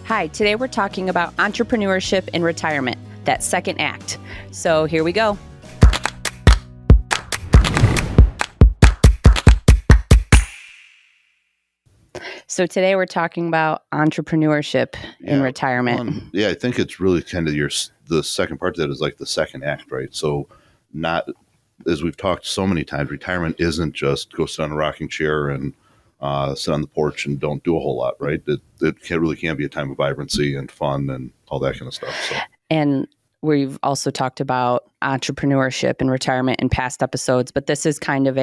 Hi, today we're talking about entrepreneurship in retirement, that second act. So here we go. So today we're talking about entrepreneurship in retirement. I think it's really kind of the second part of that is like the second act, right? So not, as we've talked so many times, retirement isn't just go sit on a rocking chair and sit on the porch and don't do a whole lot, right? It really can be a time of vibrancy and fun and all that kind of stuff. So. And we've also talked about entrepreneurship in retirement in past episodes, but this is kind of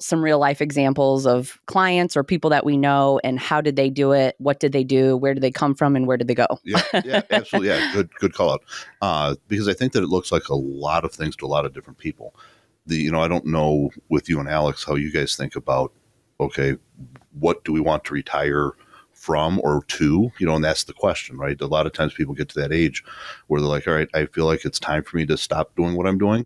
some real life examples of clients or people that we know and how did they do it? What did they do? Where did they come from and where did they go? Yeah, absolutely. Yeah, good call out. Because I think that it looks like a lot of things to a lot of different people. I don't know with you and Alex how you guys think about, okay, what do we want to retire from or to, and that's the question, right? A lot of times people get to that age where they're like, all right, I feel like it's time for me to stop doing what I'm doing,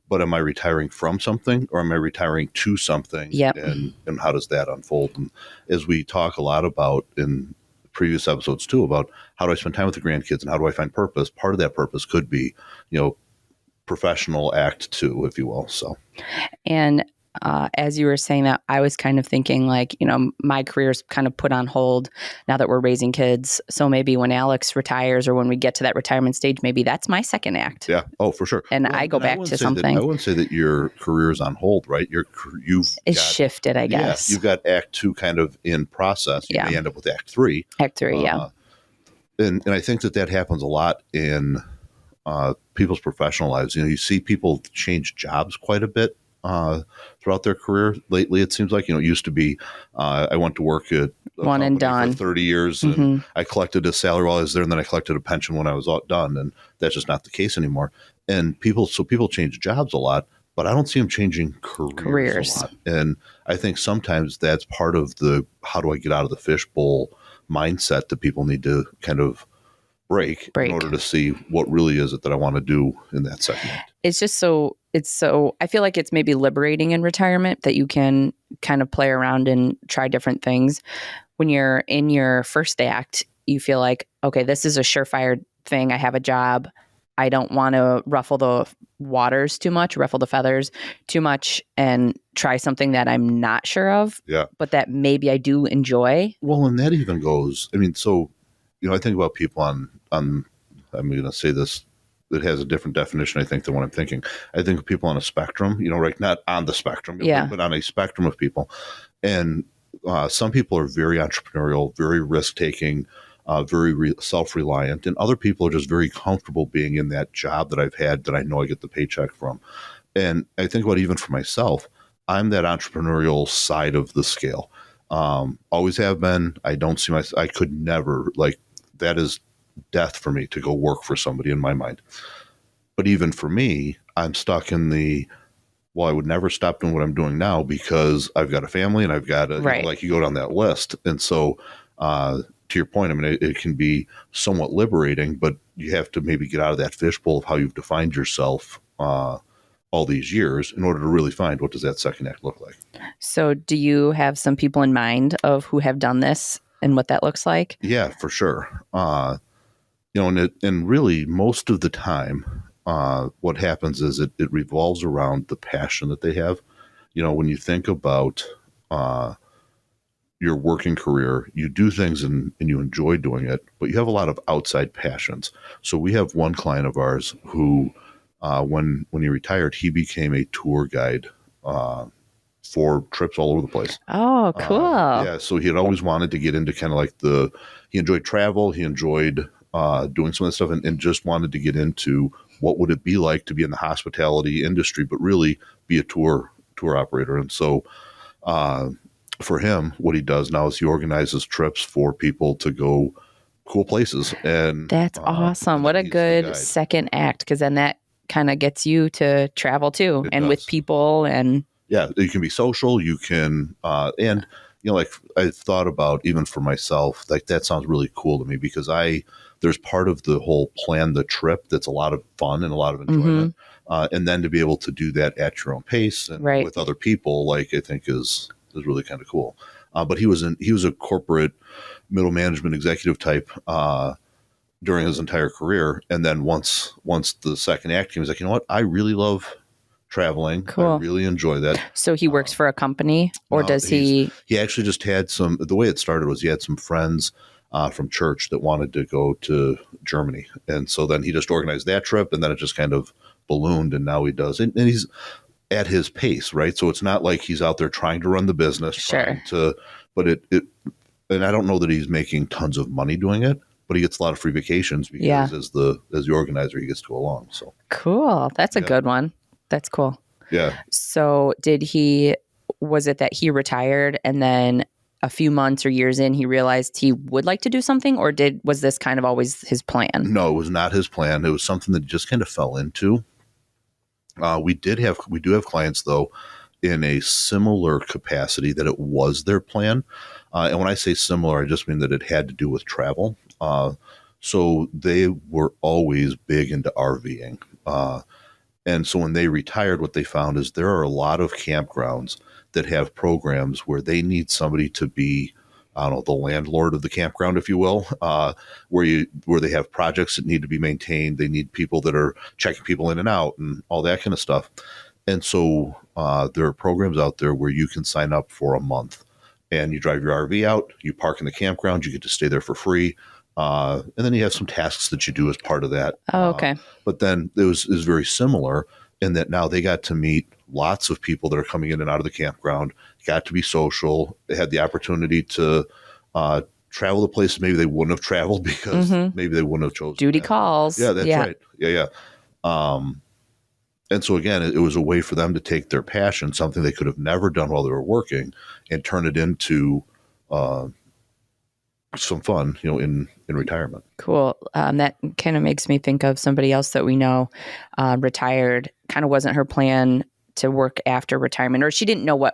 but am I retiring from something or am I retiring to something? Yep. And how does that unfold? And as we talk a lot about in previous episodes too, about how do I spend time with the grandkids and how do I find purpose? Part of that purpose could be, professional act two, if you will. So, and as you were saying that, I was kind of thinking like, my career's kind of put on hold now that we're raising kids. So maybe when Alex retires or when we get to that retirement stage, maybe that's my second act. Yeah. Oh, for sure. And I go back to something. I wouldn't say that your career is on hold, right? You've shifted, I guess. Yeah, you've got act two kind of in process. You may end up with act three. Act three, yeah. And I think that happens a lot in people's professional lives. You see people change jobs quite a bit throughout their career. Lately, it seems like, it used to be, I went to work at a one and done for 30 years and I collected a salary while I was there and then I collected a pension when I was all done. And that's just not the case anymore. And people change jobs a lot, but I don't see them changing careers a lot. And I think sometimes that's part of the, how do I get out of the fishbowl mindset that people need to kind of break in order to see what really is it that I want to do in that second act. It's just so I feel like it's maybe liberating in retirement that you can kind of play around and try different things. When you're in your first act, you feel like, okay, this is a surefire thing. I have a job. I don't want to ruffle the waters too much, ruffle the feathers too much and try something that I'm not sure of, but that maybe I do enjoy. Well, and that even goes, I think about people on I'm going to say this, it has a different definition, I think, than what I'm thinking. I think of people on a spectrum, right? Not on the spectrum, but on a spectrum of people. And some people are very entrepreneurial, very risk-taking, very self-reliant. And other people are just very comfortable being in that job that I've had that I know I get the paycheck from. And I think about even for myself, I'm that entrepreneurial side of the scale. Always have been. I don't see I could never, that is death for me to go work for somebody in my mind. But even for me, I'm stuck in I would never stop doing what I'm doing now because I've got a family and I've got you go down that list. And so, to your point, it can be somewhat liberating, but you have to maybe get out of that fishbowl of how you've defined yourself, all these years in order to really find what does that second act look like. So do you have some people in mind of who have done this and what that looks like? Yeah, for sure. And really most of the time, what happens is it revolves around the passion that they have. When you think about your working career, you do things and you enjoy doing it, but you have a lot of outside passions. So we have one client of ours who, when he retired, he became a tour guide for trips all over the place. Oh, cool. So he had always wanted to get into kind of like he enjoyed travel. He enjoyed doing some of that stuff and just wanted to get into what would it be like to be in the hospitality industry, but really be a tour operator. And so for him, what he does now is he organizes trips for people to go cool places. And that's awesome. What a good second act, because then that kind of gets you to travel too with people. And you can be social, you can and I thought about, even for myself, that sounds really cool to me because there's part of the whole plan the trip that's a lot of fun and a lot of enjoyment, and then to be able to do that at your own pace and with other people, I think is really kind of cool. But he was a corporate middle management executive type during his entire career. And then once the second act came, he was like, you know what? I really love traveling. Cool. I really enjoy that. So he works for a company, or does he? He actually just had the way it started was he had some friends from church that wanted to go to Germany. And so then he just organized that trip, and then it just kind of ballooned, and now he does. And he's at his pace, right? So it's not like he's out there trying to run the business, but and I don't know that he's making tons of money doing it, but he gets a lot of free vacations because as the organizer, he gets to go along. So cool. That's a good one. That's cool. Yeah. So was it that he retired and then a few months or years in, he realized he would like to do something, or was this kind of always his plan? No, it was not his plan. It was something that he just kind of fell into. We do have clients though in a similar capacity that it was their plan. And when I say similar, I just mean that it had to do with travel. So they were always big into RVing. And so when they retired, what they found is there are a lot of campgrounds that have programs where they need somebody to be, I don't know, the landlord of the campground, if you will, where they have projects that need to be maintained. They need people that are checking people in and out and all that kind of stuff. And so there are programs out there where you can sign up for a month and you drive your RV out, you park in the campground, you get to stay there for free. And then you have some tasks that you do as part of that. Oh, okay. But then it was very similar in that now they got to meet lots of people that are coming in and out of the campground, got to be social. They had the opportunity to travel to places maybe they wouldn't have traveled because maybe they wouldn't have chosen. Duty calls. Yeah, that's right. Yeah. And so again, it was a way for them to take their passion, something they could have never done while they were working, and turn it into some fun, in retirement. Cool. That kind of makes me think of somebody else that we know retired. Kind of wasn't her plan to work after retirement, or she didn't know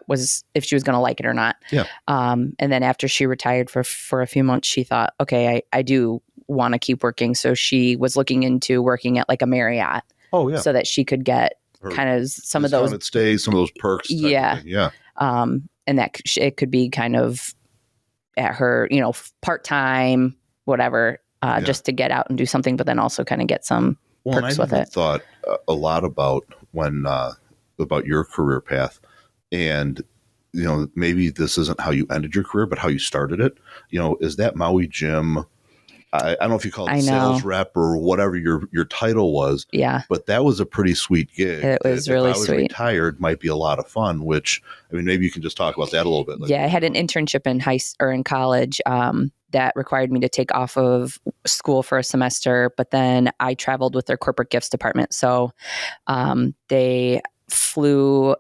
if she was going to like it or not. Yeah. And then after she retired for a few months, she thought, okay, I do want to keep working. So she was looking into working at like a Marriott. Oh yeah. So that she could get kind of some of those stays, some of those perks. Yeah. Yeah. And that it could be kind of at her, part-time, whatever, just to get out and do something, but then also kind of get some perks with it. I thought a lot about about your career path, and maybe this isn't how you ended your career, but how you started it. Is that Maui Gym? I don't know if you call it sales rep or whatever your title was. Yeah. But that was a pretty sweet gig. It was really sweet. If I was retired, might be a lot of fun, which, maybe you can just talk about that a little bit. Yeah. I had an internship in college that required me to take off of school for a semester, but then I traveled with their corporate gifts department. So they flew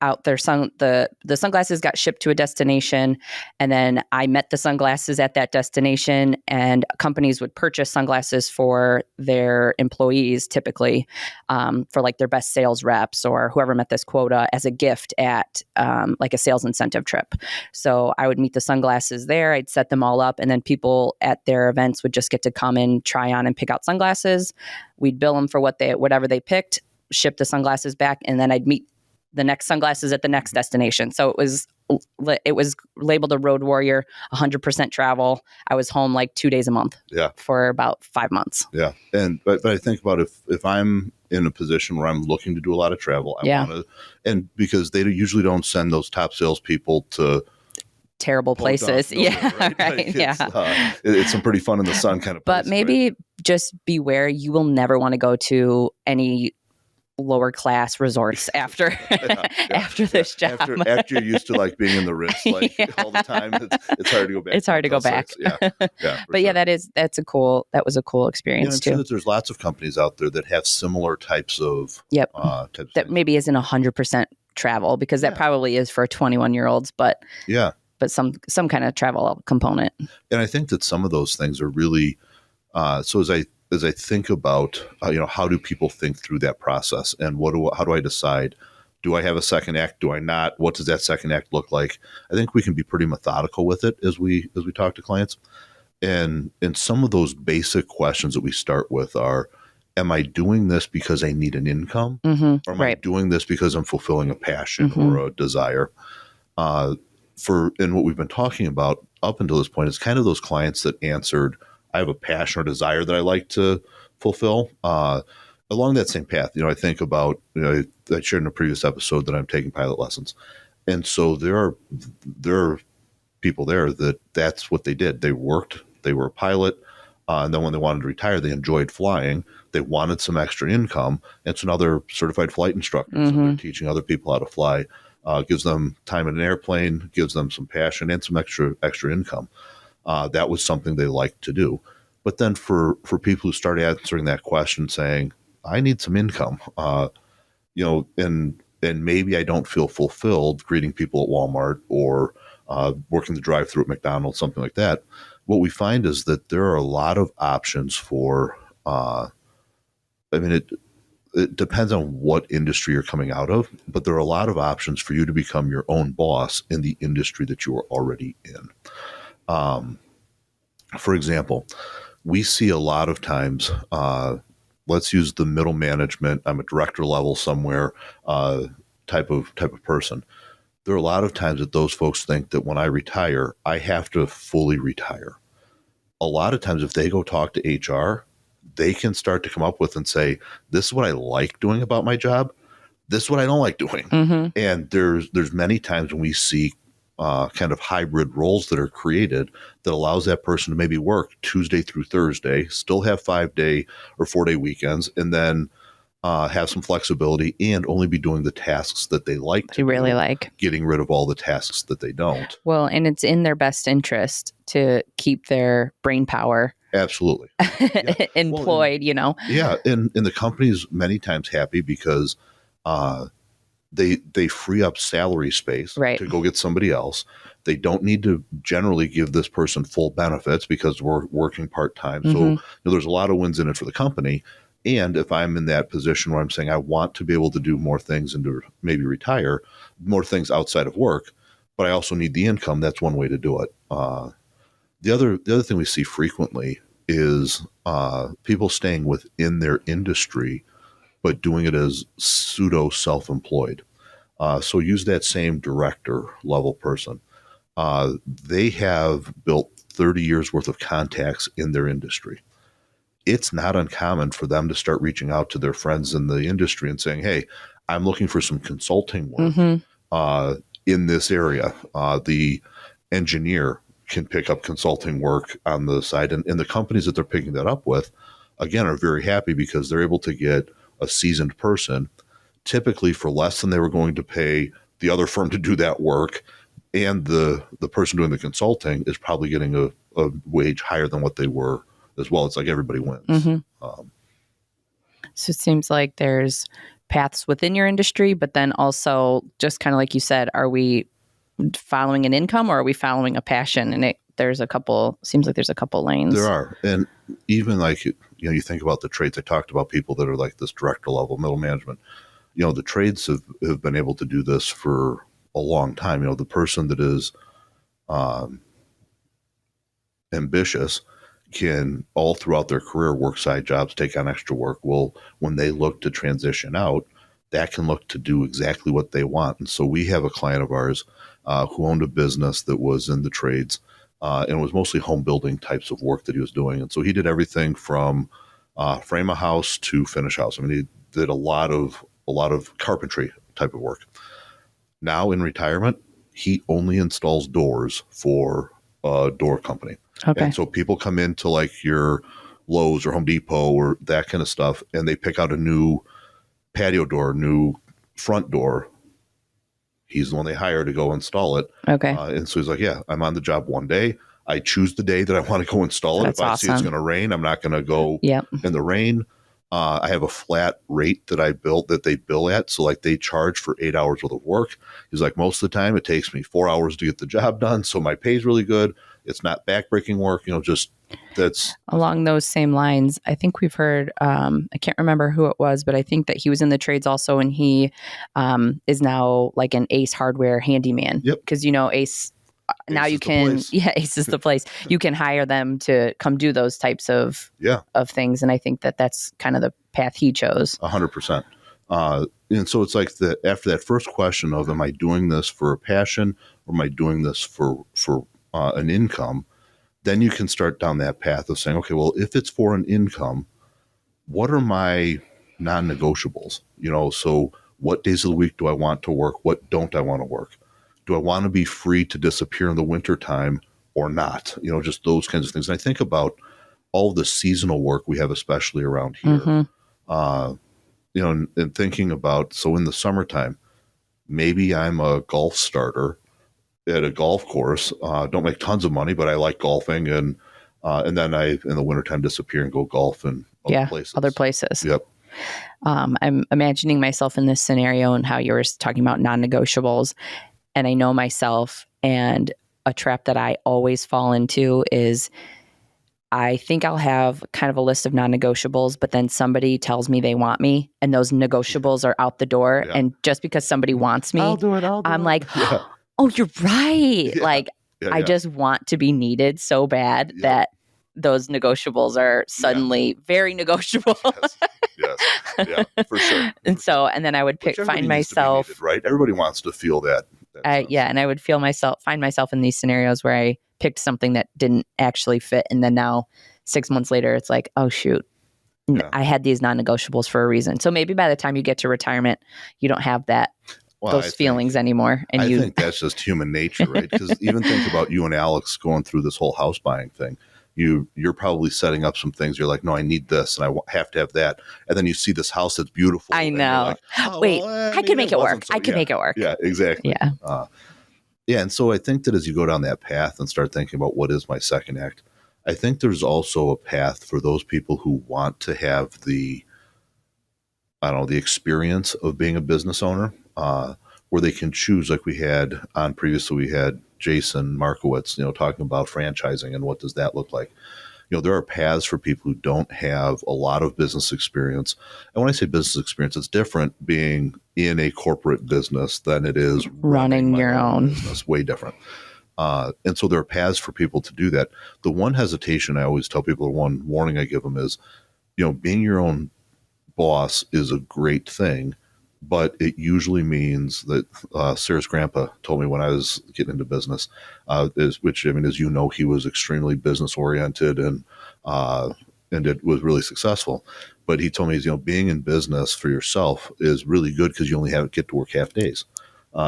out their the sunglasses got shipped to a destination, and then I met the sunglasses at that destination, and companies would purchase sunglasses for their employees, typically for like their best sales reps or whoever met this quota, as a gift at like a sales incentive trip. So I would meet the sunglasses there, I'd set them all up, and then people at their events would just get to come and try on and pick out sunglasses. We'd bill them for whatever they picked, ship the sunglasses back, and then I'd meet the next sunglasses at the next destination. So it was labeled a road warrior, 100% travel. I was home like 2 days a month for about 5 months. Yeah. But I think about if I'm in a position where I'm looking to do a lot of travel, I want to, and because they usually don't send those top salespeople to terrible places. Right? Like it's some pretty fun in the sun kind of place. But maybe just beware, you will never want to go to any lower class resorts after this job. After you're used to like being in the Ritz all the time, it's hard to go back. It's hard to go back. But sure. That was a cool experience too. That there's lots of companies out there that have similar types of that maybe isn't 100% travel, because that probably is for 21-year-olds, but some kind of travel component. And I think that some of those things are really as I think about, how do people think through that process, and how do I decide? Do I have a second act? Do I not? What does that second act look like? I think we can be pretty methodical with it as we talk to clients. And some of those basic questions that we start with are, am I doing this because I need an income? Or am I doing this because I'm fulfilling a passion or a desire? and what we've been talking about up until this point is kind of those clients that answered, I have a passion or desire that I like to fulfill. Along that same path, I think about, I shared in a previous episode that I'm taking pilot lessons. And so there are people there that's what they did. They worked, they were a pilot. And then when they wanted to retire, they enjoyed flying. They wanted some extra income. And so now they're certified flight instructors. So they're teaching other people how to fly. Gives them time in an airplane, gives them some passion and some extra income. That was something they liked to do. But then for people who start answering that question saying, I need some income, and maybe I don't feel fulfilled greeting people at Walmart or working the drive-thru at McDonald's, something like that. What we find is that there are a lot of options for, it depends on what industry you're coming out of, but there are a lot of options for you to become your own boss in the industry that you are already in. For example, we see a lot of times, let's use the middle management, I'm a director level somewhere, type of person. There are a lot of times that those folks think that when I retire, I have to fully retire. A lot of times if they go talk to HR, they can start to come up with and say, this is what I like doing about my job. This is what I don't like doing. And there's many times when we see kind of hybrid roles that are created that allows that person to maybe work Tuesday through Thursday, still have 5-day or 4-day weekends, and then have some flexibility and only be doing the tasks that they like to really do, like, getting rid of all the tasks that they don't. Well, and it's in their best interest to keep their brain power absolutely employed, Yeah, and the company's many times happy because they free up salary space to go get somebody else. They don't need to generally give this person full benefits because we're working part-time. So there's a lot of wins in it for the company. And if I'm in that position where I'm saying I want to be able to do more things and to maybe retire, more things outside of work, but I also need the income, that's one way to do it. The other thing we see frequently is people staying within their industry, but doing it as pseudo self-employed. So use that same director level person. They have built 30 years worth of contacts in their industry. It's not uncommon for them to start reaching out to their friends in the industry and saying, hey, I'm looking for some consulting work in this area. The engineer can pick up consulting work on the side. And the companies that they're picking that up with, again, are very happy because they're able to get a seasoned person, typically for less than they were going to pay the other firm to do that work. And the person doing the consulting is probably getting a wage higher than what they were as well. It's like everybody wins. So it seems like there's paths within your industry, but then also just kind of like you said, are we following an income or are we following a passion? And seems like there's a couple lanes. There are. And even like, you think about the trades. I talked about people that are like this director level, middle management. The trades have been able to do this for a long time. The person that is ambitious can all throughout their career work side jobs, take on extra work. Well, when they look to transition out, that can look to do exactly what they want. And so we have a client of ours who owned a business that was in the trades and it was mostly home building types of work that he was doing. And so he did everything from frame a house to finish house. I mean, he did a lot of carpentry type of work. Now in retirement, he only installs doors for a door company. Okay. And so people come into like your Lowe's or Home Depot or that kind of stuff, and they pick out a new patio door, new front door. He's the one they hire to go install it. Okay. And so he's like, yeah, I'm on the job one day. I choose the day that I want to go install it. That's if I awesome. see it's going to rain, I'm not going to go in the rain. I have a flat rate that they bill at. So like they charge for 8 hours worth of work. He's like, most of the time it takes me 4 hours to get the job done. So my pay is really good. It's not backbreaking work, that's along those same lines. I think we've heard, I can't remember who it was, but I think that he was in the trades also. And he is now like an Ace Hardware handyman. Yep. Cause Ace, now you can, Ace is the place. You can hire them to come do those types of things. And I think that that's kind of the path he chose. 100%. And so it's like after that first question of, am I doing this for a passion or am I doing this for an income? Then you can start down that path of saying, okay, well, if it's for an income, what are my non-negotiables? So what days of the week do I want to work? What don't I want to work? Do I want to be free to disappear in the wintertime or not? Just those kinds of things. And I think about all the seasonal work we have, especially around here. Mm-hmm. And thinking about, so in the summertime, maybe I'm a golf starter at a golf course. Don't make tons of money, but I like golfing. And then I, in the wintertime, disappear and go golf in other places. Yep. I'm imagining myself in this scenario and how you were talking about non-negotiables. And I know myself, and a trap that I always fall into is I think I'll have kind of a list of non-negotiables, but then somebody tells me they want me and those negotiables are out the door. Yeah. And just because somebody wants me, I'm like, oh, you're right. Yeah. I just want to be needed so bad that those negotiables are suddenly very negotiable. Yes. Yeah, for sure. And then I would find myself, needed, right? Everybody wants to feel that. And I would find myself in these scenarios where I picked something that didn't actually fit. And then now 6 months later, it's like, oh, shoot, I had these non-negotiables for a reason. So maybe by the time you get to retirement, you don't have those feelings anymore. And I think that's just human nature, right? Because even think about you and Alex going through this whole house buying thing. You're probably setting up some things. You're like, no, I need this and I have to have that. And then you see this house that's beautiful. I know. Like, I can make it work. I can make it work. Yeah, exactly. Yeah. And so I think that as you go down that path and start thinking about what is my second act, I think there's also a path for those people who want to have the experience of being a business owner, where they can choose, like we had on previously, we had Jason Markowitz, talking about franchising and what does that look like. There are paths for people who don't have a lot of business experience. And when I say business experience, it's different being in a corporate business than it is running your own business. Way different. And so there are paths for people to do that. The one hesitation I always tell people, the one warning I give them is, being your own boss is a great thing, but it usually means that Sarah's grandpa told me when I was getting into business, which as you know, he was extremely business oriented and it was really successful. But he told me, being in business for yourself is really good because you only get to work half days.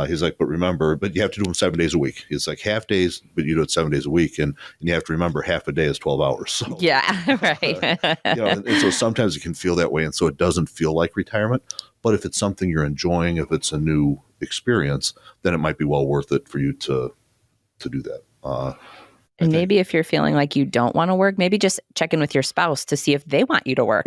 He's like, but you have to do them 7 days a week. It's like half days, but you do it 7 days a week. And you have to remember half a day is 12 hours. So, yeah, right. And so sometimes it can feel that way. And so it doesn't feel like retirement. But if it's something you're enjoying, if it's a new experience, then it might be well worth it for you to do that. And maybe if you're feeling like you don't want to work, maybe just check in with your spouse to see if they want you to work.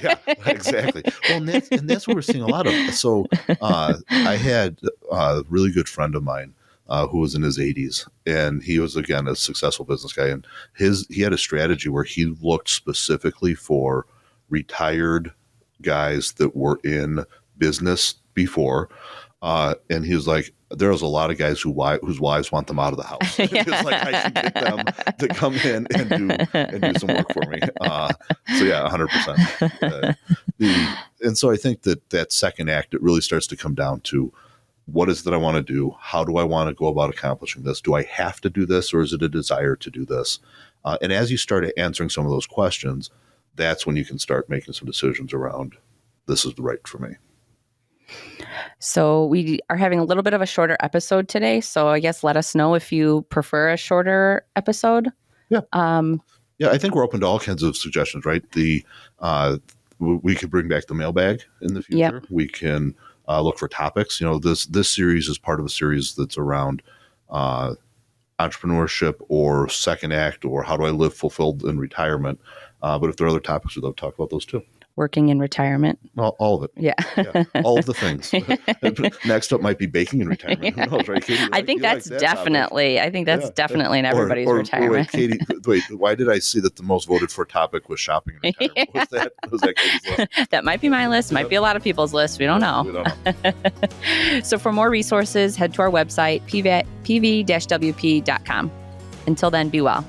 Yeah, exactly. Well, and that's what we're seeing a lot of. So I had a really good friend of mine who was in his 80s, and he was, again, a successful business guy. And he had a strategy where he looked specifically for retired guys that were in business before. And he was like, there was a lot of guys whose wives want them out of the house. It's like, I can get them to come in and do some work for me. So yeah, 100%. And so I think that second act, it really starts to come down to what is it that I want to do? How do I want to go about accomplishing this? Do I have to do this, or is it a desire to do this? And as you start answering some of those questions, that's when you can start making some decisions around, this is right for me. So we are having a little bit of a shorter episode today. So I guess let us know if you prefer a shorter episode. Yeah. I think we're open to all kinds of suggestions, right? We could bring back the mailbag in the future. Yep. We can look for topics. This series is part of a series that's around entrepreneurship or second act or how do I live fulfilled in retirement. But if there are other topics, we'd love to talk about those too. Working in retirement. All of it. Yeah. All of the things. Next up might be baking in retirement. Who knows, right, Katie? I think that's definitely in everybody's retirement. Wait, Katie, why did I see that the most voted for topic was shopping in retirement? Was that Katie's list? That might be my list. Might be a lot of people's list. We don't know. We don't know. So for more resources, head to our website, pv-wp.com. Until then, be well.